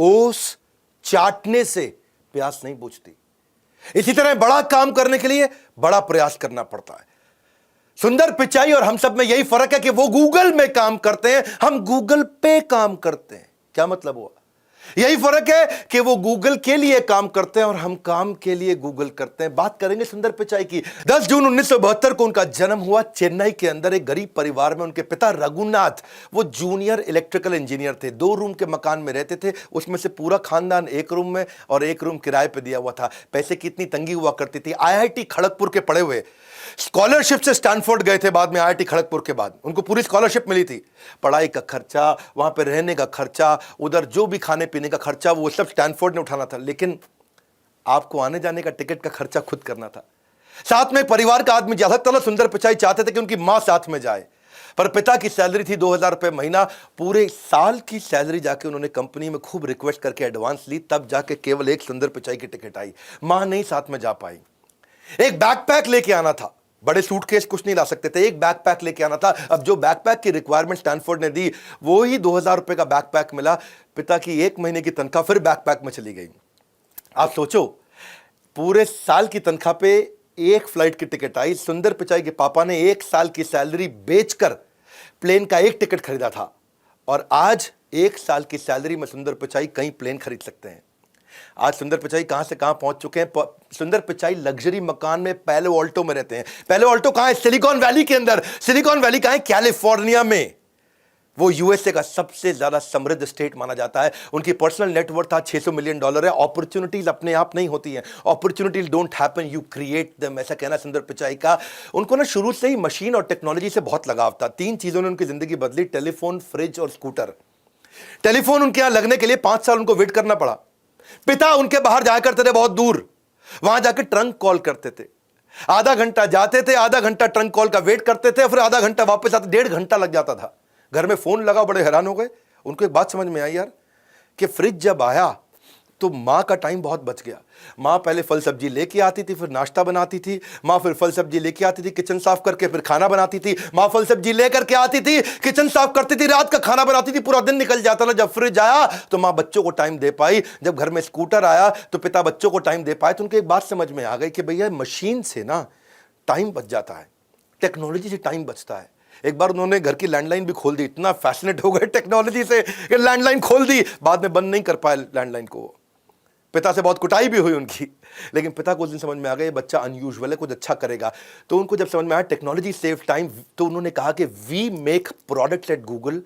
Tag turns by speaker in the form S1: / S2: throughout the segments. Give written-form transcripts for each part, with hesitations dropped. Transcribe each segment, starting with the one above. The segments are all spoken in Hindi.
S1: ओस चाटने से प्यास नहीं बुझती। इसी तरह बड़ा काम करने के लिए बड़ा प्रयास करना पड़ता है। सुंदर पिचाई और हम सब में यही फर्क है कि वो गूगल में काम करते हैं, हम गूगल पे काम करते हैं। क्या मतलब हुआ? यही फर्क है कि वो गूगल के लिए काम करते हैं और हम काम के लिए गूगल करते हैं। बात करेंगे सुंदर पिचाई की। 10 जून 1972 को उनका जन्म हुआ चेन्नई के अंदर एक गरीब परिवार में। उनके पिता रघुनाथ वो जूनियर इलेक्ट्रिकल इंजीनियर थे। 2 रूम के मकान में रहते थे, उसमें से पूरा खानदान 1 रूम में और 1 रूम किराए पे दिया हुआ था। पैसे की इतनी तंगी हुआ करती थी। IIT खड़गपुर के पढ़े हुए, स्कॉलरशिप से स्टैनफोर्ड गए थे बाद में। IIT खड़गपुर के बाद उनको पूरी स्कॉलरशिप मिली थी। पढ़ाई का खर्चा, वहां पे रहने का खर्चा, उधर जो भी खाने पीने का खर्चा, वो सब स्टैनफोर्ड ने उठाना था। लेकिन आपको आने जाने का टिकट का खर्चा खुद करना था। साथ में परिवार का आदमी ज्यादातर सुंदर पिचाई चाहते थे कि उनकी मां साथ में जाए, पर पिता की सैलरी थी 2000 रुपए महीना। पूरे साल की सैलरी जाके उन्होंने कंपनी में खूब रिक्वेस्ट करके एडवांस ली, तब जाके केवल एक सुंदर पिचाई की टिकट आई। मां नहीं साथ में जा पाई। एक बैकपैक लेके आना था, बड़े सूटकेस कुछ नहीं ला सकते थे, एक बैकपैक लेके आना था। अब जो बैकपैक की रिक्वायरमेंट स्टैनफोर्ड ने दी, वो ही 2000 रुपए का बैकपैक मिला। पिता की 1 महीने की तनख्वाह फिर बैकपैक में चली गई। आप सोचो, पूरे साल की तनख्वाह पे एक फ्लाइट की टिकट आई। सुंदर पिचाई के पापा ने 1 साल की सैलरी बेचकर प्लेन का एक टिकट खरीदा था, और आज 1 साल की सैलरी में सुंदर पिचाई कई प्लेन खरीद सकते हैं। आज सुंदर पिचाई कहां से कहां पहुंच चुके हैं। सुंदर पिचाई लग्जरी मकान में पैलो ऑल्टो में रहते हैं। पैलो ऑल्टो कहां है? सिलिकॉन वैली के अंदर। सिलिकॉन वैली कहां है? कैलिफोर्निया में। वो यूएसए का सबसे ज्यादा समृद्ध स्टेट माना जाता है। उनकी पर्सनल नेटवर्थ था $600 मिलियन है। अपॉर्चुनिटीज अपने आप नहीं होती हैं, opportunities don't happen, you create them, ऐसा कहना सुंदर पिचाई का। उनको ना शुरू से ही मशीन और टेक्नोलॉजी से बहुत लगाव था। 3 चीजों ने उनकी जिंदगी बदली: टेलीफोन, फ्रिज और स्कूटर। टेलीफोन उनके यहां लगने के लिए 5 साल उनको वेट करना पड़ा। पिता उनके बाहर जाया करते थे बहुत दूर, वहां जाके ट्रंक कॉल करते थे। आधा घंटा जाते थे, आधा घंटा ट्रंक कॉल का वेट करते थे, फिर आधा घंटा वापस आते। 1.5 घंटा लग जाता था। घर में फोन लगा, बड़े हैरान हो गए। उनको एक बात समझ में आई यार, कि फ्रिज जब आया तो मां का टाइम बहुत बच गया। मां पहले फल सब्जी लेके आती थी, फिर नाश्ता बनाती थी। मां फिर फल सब्जी लेके आती थी, किचन साफ करके फिर खाना बनाती थी। मां फल सब्जी लेकर के आती थी, किचन साफ करती थी, रात का खाना बनाती थी, पूरा दिन निकल जाता था। जब फ्रिज आया तो मां बच्चों को टाइम दे पाई। जब घर में स्कूटर आया तो पिता बच्चों को टाइम दे पाए। तो उनको एक बात समझ में आ गई कि भैया मशीन से ना टाइम बच जाता है, टेक्नोलॉजी से टाइम बचता है। एक बार उन्होंने घर की लैंडलाइन भी खोल दी। इतना फैसिनेट हो गए टेक्नोलॉजी से कि लैंडलाइन खोल दी। बाद में बंद नहीं कर पाए लैंडलाइन को। पिता से बहुत कुटाई भी हुई उनकी, लेकिन पिता को उस दिन समझ में आ गया ये बच्चा अनयूजुअल है, कुछ अच्छा करेगा। तो उनको जब समझ में आया टेक्नोलॉजी सेव टाइम, तो उन्होंने कहा कि we make products at Google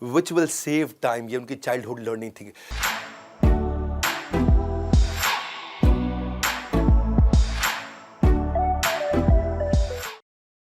S1: which will save time. ये उनकी चाइल्डहुड लर्निंग थी।